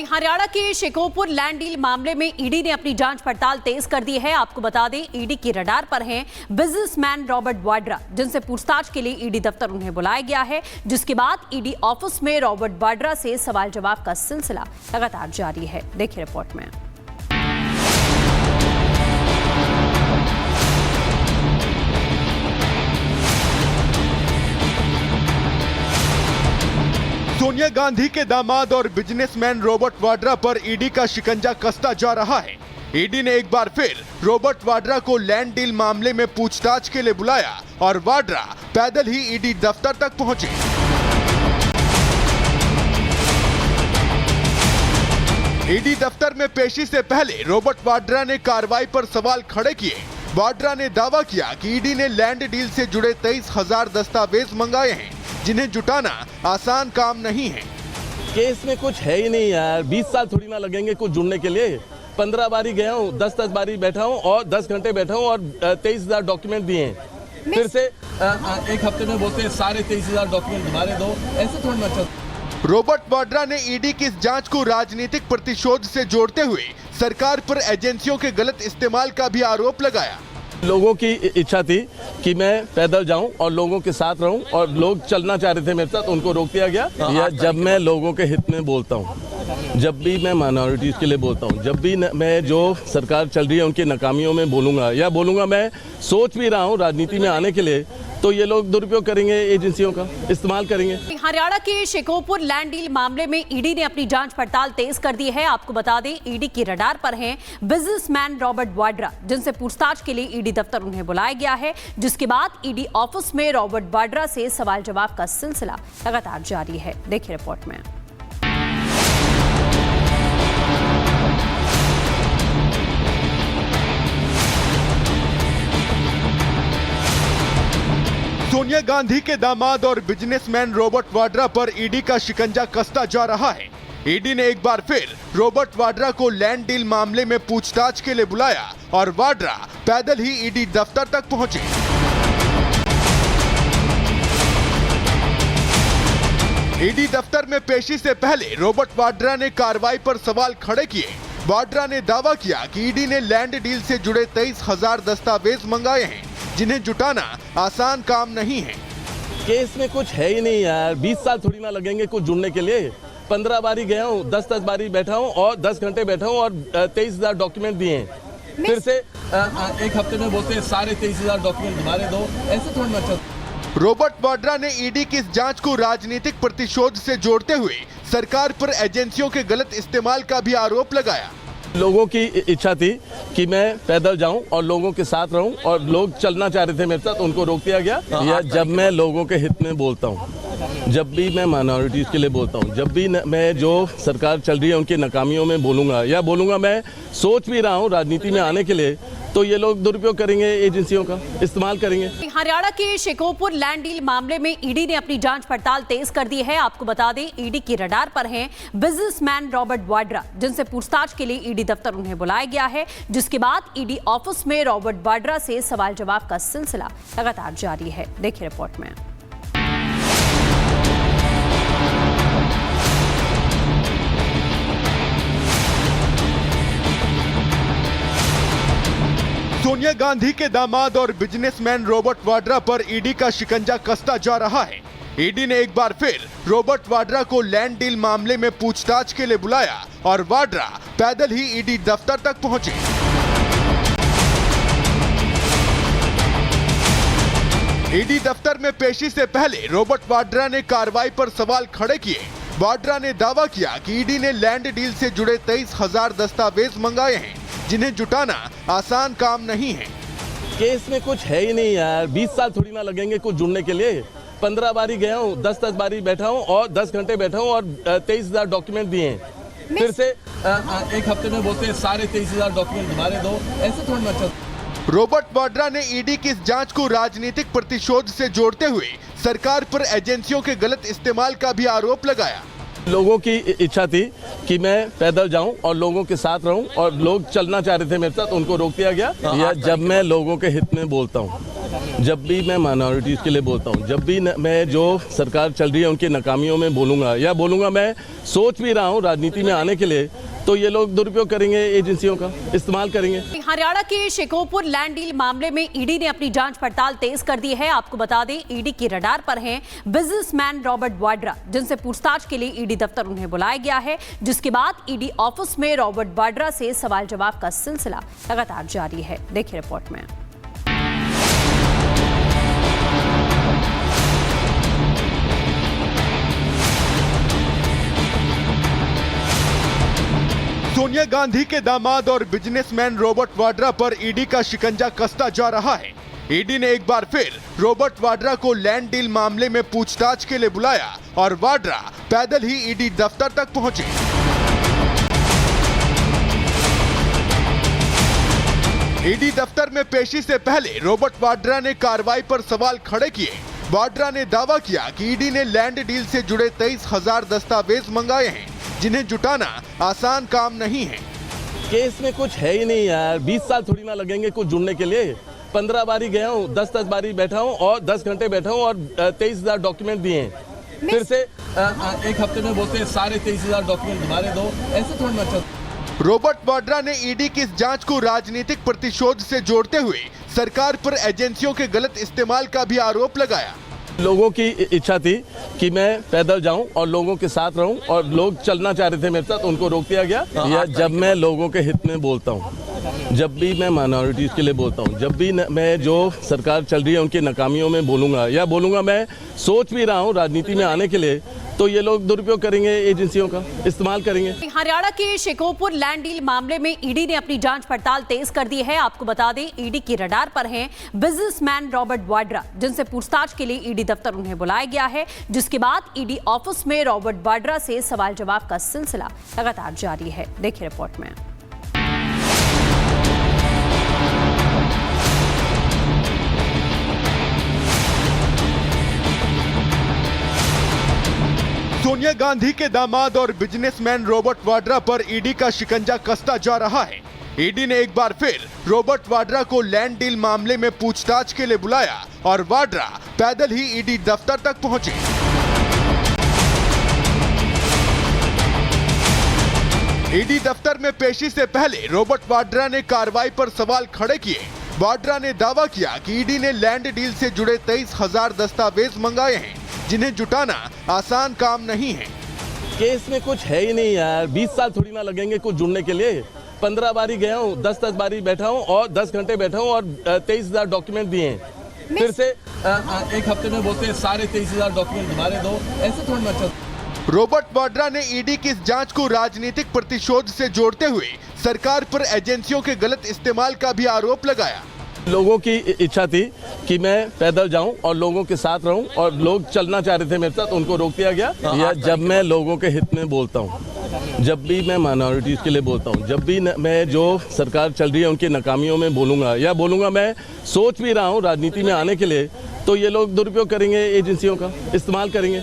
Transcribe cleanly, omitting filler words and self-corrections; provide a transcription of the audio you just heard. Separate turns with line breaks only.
हरियाणा के Shekhopur land deal मामले में ईडी ने अपनी जांच पड़ताल तेज कर दी है। आपको बता दें, ईडी की रडार पर हैं बिजनेसमैन रॉबर्ट वाड्रा, जिनसे पूछताछ के लिए ईडी दफ्तर उन्हें बुलाया गया है, जिसके बाद ईडी ऑफिस में रॉबर्ट वाड्रा से सवाल जवाब का सिलसिला लगातार जारी है। देखिए रिपोर्ट में।
सोनिया गांधी के दामाद और बिजनेसमैन रॉबर्ट वाड्रा पर ईडी का शिकंजा कसता जा रहा है। ईडी ने एक बार फिर रॉबर्ट वाड्रा को लैंड डील मामले में पूछताछ के लिए बुलाया और वाड्रा पैदल ही ईडी दफ्तर तक पहुंचे। ईडी दफ्तर में पेशी से पहले रॉबर्ट वाड्रा ने कार्रवाई पर सवाल खड़े किए। वाड्रा ने दावा किया कि ईडी ने लैंड डील से जुड़े 23,000 दस्तावेज मंगाए हैं, जिन्हें जुटाना आसान काम नहीं है।
केस में कुछ है ही नहीं यार, 20 साल थोड़ी ना लगेंगे कुछ जुड़ने के लिए। 15 बारी गया हूँ, 10 बारी बैठा हूँ और 10 घंटे बैठा हूँ और 23,000 डॉक्यूमेंट दिए हैं। फिर से एक हफ्ते में बोलते हैं सारे 23,000 डॉक्यूमेंट दोबारे दो, ऐसे थोड़ी ना चलता।
रॉबर्ट वाड्रा ने ईडी की इस जांच को राजनीतिक प्रतिशोध से जोड़ते हुए सरकार पर एजेंसियों के गलत इस्तेमाल का भी आरोप लगाया।
लोगों की इच्छा थी कि मैं पैदल जाऊं और लोगों के साथ रहूं, और लोग चलना चाह रहे थे मेरे साथ, उनको रोक दिया गया। या जब मैं लोगों के हित में बोलता हूं, जब भी मैं माइनॉरिटीज के लिए बोलता हूं, जब भी मैं जो सरकार चल रही है उनकी नाकामियों में बोलूंगा, या बोलूंगा मैं सोच भी रहा हूं राजनीति में आने के लिए, तो ये लोग दुरुपयोग करेंगे, एजेंसियों का इस्तेमाल करेंगे।
हरियाणा के शेखोपुर लैंड डील मामले में ईडी ने अपनी जांच पड़ताल तेज कर दी है। आपको बता दें, ईडी की रडार पर हैं बिजनेसमैन रॉबर्ट वाड्रा, जिनसे पूछताछ के लिए ईडी दफ्तर उन्हें बुलाया गया है, जिसके बाद ईडी ऑफिस में रॉबर्ट वाड्रा से सवाल जवाब का सिलसिला लगातार जारी है। देखिए रिपोर्ट में।
सोनिया गांधी के दामाद और बिजनेसमैन रॉबर्ट वाड्रा पर ईडी का शिकंजा कसता जा रहा है। ईडी ने एक बार फिर रॉबर्ट वाड्रा को लैंड डील मामले में पूछताछ के लिए बुलाया और वाड्रा पैदल ही ईडी दफ्तर तक पहुंचे। ईडी दफ्तर में पेशी से पहले रॉबर्ट वाड्रा ने कार्रवाई पर सवाल खड़े किए। वाड्रा ने दावा किया कि ईडी ने लैंड डील से जुड़े 23,000 दस्तावेज मंगाए हैं, जिन्हें जुटाना आसान काम नहीं है।
केस में कुछ है ही नहीं यार, 20 साल थोड़ी ना लगेंगे कुछ जुड़ने के लिए। 15 बारी गया हूँ, 10 बारी बैठा हूँ और 10 घंटे बैठा हूँ और 23,000 डॉक्यूमेंट दिए हैं। फिर से एक हफ्ते में बोलते हैं सारे 23,000 डॉक्यूमेंट दोबारे दो, ऐसे थोड़ी ना चलता।
रॉबर्ट वाड्रा ने ईडी की इस जांच को राजनीतिक प्रतिशोध से जोड़ते हुए सरकार पर एजेंसियों के गलत इस्तेमाल का भी आरोप लगाया।
लोगों की इच्छा थी कि मैं पैदल जाऊं और लोगों के साथ रहूं, और लोग चलना चाह रहे थे मेरे साथ, उनको रोक दिया गया। या जब मैं लोगों के हित में बोलता हूं, जब भी मैं माइनॉरिटीज के लिए बोलता हूं, जब भी मैं जो सरकार चल रही है उनकी नाकामियों में बोलूंगा, या बोलूंगा मैं सोच भी रहा हूं राजनीति में आने के लिए, तो ये लोग दुरुपयोग करेंगे, एजेंसियों का इस्तेमाल करेंगे।
हरियाणा के शेखोपुर लैंड डील मामले में ईडी ने अपनी जांच पड़ताल तेज कर दी है। आपको बता दें, ईडी की रडार पर हैं बिजनेसमैन रॉबर्ट वाड्रा, जिनसे पूछताछ के लिए ईडी दफ्तर उन्हें बुलाया गया है, जिसके बाद ईडी ऑफिस में रॉबर्ट वाड्रा से सवाल जवाब का सिलसिला लगातार जारी है। देखिए रिपोर्ट में।
सोनिया गांधी के दामाद और बिजनेसमैन रॉबर्ट वाड्रा पर ईडी का शिकंजा कसता जा रहा है। ईडी ने एक बार फिर रॉबर्ट वाड्रा को लैंड डील मामले में पूछताछ के लिए बुलाया और वाड्रा पैदल ही ईडी दफ्तर तक पहुंचे। ईडी दफ्तर में पेशी से पहले रॉबर्ट वाड्रा ने कार्रवाई पर सवाल खड़े किए। वाड्रा ने दावा किया कि ईडी ने लैंड डील से जुड़े 23,000 दस्तावेज मंगाए हैं, जिन्हें जुटाना आसान काम नहीं है।
केस में कुछ है ही नहीं यार, 20 साल थोड़ी ना लगेंगे कुछ जुड़ने के लिए। 15 बारी गया हूँ, 10 बारी बैठा हूँ और 10 घंटे बैठा हूँ और 23,000 डॉक्यूमेंट दिए हैं। फिर से एक हफ्ते में बोलते हैं सारे 23,000 डॉक्यूमेंट दोबारे दो, ऐसे थोड़ी ना चलता।
रॉबर्ट वाड्रा ने ईडी की इस जांच को राजनीतिक प्रतिशोध से जोड़ते हुए सरकार पर एजेंसियों के गलत इस्तेमाल का भी आरोप लगाया।
लोगों की इच्छा थी कि मैं पैदल जाऊं और लोगों के साथ रहूं, और लोग चलना चाह रहे थे मेरे साथ, उनको रोक दिया गया। या जब मैं लोगों के हित में बोलता हूं, जब भी मैं माइनॉरिटीज़ के लिए बोलता हूँ, जब भी मैं जो सरकार चल रही है उनकी नाकामियों में बोलूँगा मैं सोच भी रहा हूँ राजनीति में आने के लिए, तो ये लोग दुरुपयोग करेंगे, एजेंसियों का इस्तेमाल करेंगे।
हरियाणा के शेखोपुर लैंड डील मामले में ईडी ने अपनी जांच पड़ताल तेज कर दी है। आपको बता दें, ईडी की रडार पर हैं बिजनेसमैन रॉबर्ट वाड्रा, जिनसे पूछताछ के लिए ईडी दफ्तर उन्हें बुलाया गया है, जिसके बाद ईडी ऑफिस में रॉबर्ट वाड्रा से सवाल जवाब का सिलसिला लगातार जारी है। देखिए रिपोर्ट में।
सोनिया गांधी के दामाद और बिजनेसमैन रॉबर्ट वाड्रा पर ईडी का शिकंजा कसता जा रहा है। ईडी ने एक बार फिर रॉबर्ट वाड्रा को लैंड डील मामले में पूछताछ के लिए बुलाया और वाड्रा पैदल ही ईडी दफ्तर तक पहुंचे। ईडी दफ्तर में पेशी से पहले रॉबर्ट वाड्रा ने कार्रवाई पर सवाल खड़े किए। वाड्रा ने दावा किया कि ईडी ने लैंड डील से जुड़े 23,000 दस्तावेज मंगाए हैं, जिन्हें जुटाना आसान काम नहीं है।
केस में कुछ है ही नहीं यार, 20 साल थोड़ी ना लगेंगे कुछ जुड़ने के लिए। 15 बारी गया हूँ, 10 बारी बैठा हूँ और 10 घंटे बैठा हूँ और 23,000 डॉक्यूमेंट दिए हैं। फिर से एक हफ्ते में बोलते हैं सारे 23,000 डॉक्यूमेंट दोबारा दो, ऐसे थोड़ी ना चलता।
रॉबर्ट वाड्रा ने ईडी की इस जांच को राजनीतिक प्रतिशोध से जोड़ते हुए सरकार पर एजेंसियों के गलत इस्तेमाल का भी आरोप लगाया।
लोगों की इच्छा थी कि मैं पैदल जाऊं और लोगों के साथ रहूं, और लोग चलना चाह रहे थे मेरे साथ, उनको रोक दिया गया। या जब मैं लोगों के हित में बोलता हूं, जब भी मैं माइनॉरिटीज़ के लिए बोलता हूं, जब भी मैं जो सरकार चल रही है उनकी नाकामियों में बोलूँगा मैं सोच भी रहा हूं राजनीति में आने के लिए, तो ये लोग दुरुपयोग करेंगे, एजेंसियों का इस्तेमाल करेंगे।
हरियाणा के शेखोपुर लैंड डील मामले में ईडी ने अपनी जांच पड़ताल तेज कर दी है। आपको बता दें, ईडी की रडार पर हैं बिजनेसमैन रॉबर्ट वाड्रा, जिनसे पूछताछ के लिए ईडी दफ्तर उन्हें बुलाया गया है, जिसके बाद ईडी ऑफिस में रॉबर्ट वाड्रा से सवाल जवाब का सिलसिला लगातार जारी है। देखिए रिपोर्ट में।
सोनिया गांधी के दामाद और बिजनेसमैन रॉबर्ट वाड्रा पर ईडी का शिकंजा कसता जा रहा है। ईडी ने एक बार फिर रॉबर्ट वाड्रा को लैंड डील मामले में पूछताछ के लिए बुलाया और वाड्रा पैदल ही ईडी दफ्तर तक पहुंचे। ईडी दफ्तर में पेशी से पहले रॉबर्ट वाड्रा ने कार्रवाई पर सवाल खड़े किए। वाड्रा ने दावा किया कि ईडी ने लैंड डील से जुड़े 23,000 दस्तावेज मंगाए हैं, जिन्हें जुटाना आसान काम नहीं है।
केस में कुछ है ही नहीं यार, 20 साल थोड़ी ना लगेंगे कुछ जुड़ने के लिए। 15 बारी गया हूँ, 10 बारी बैठा हूँ और 10 घंटे बैठा हूँ और 23,000 डॉक्यूमेंट दिए हैं। फिर से एक हफ्ते में बोलते हैं सारे 23,000 डॉक्यूमेंट दोबारा दो, ऐसे थोड़ी ना चलता।
रॉबर्ट वाड्रा ने ईडी की इस जांच को राजनीतिक प्रतिशोध से जोड़ते हुए सरकार पर एजेंसियों के गलत इस्तेमाल का भी आरोप लगाया।
लोगों की इच्छा थी कि मैं पैदल जाऊं और लोगों के साथ रहूं, और लोग चलना चाह रहे थे मेरे साथ, उनको रोक दिया गया। या जब मैं लोगों के हित में बोलता हूं, जब भी मैं माइनॉरिटीज़ के लिए बोलता हूं, जब भी मैं जो सरकार चल रही है उनकी नाकामियों में बोलूँगा मैं सोच भी रहा हूं राजनीति में आने के लिए, तो ये लोग दुरुपयोग करेंगे, एजेंसियों का इस्तेमाल करेंगे।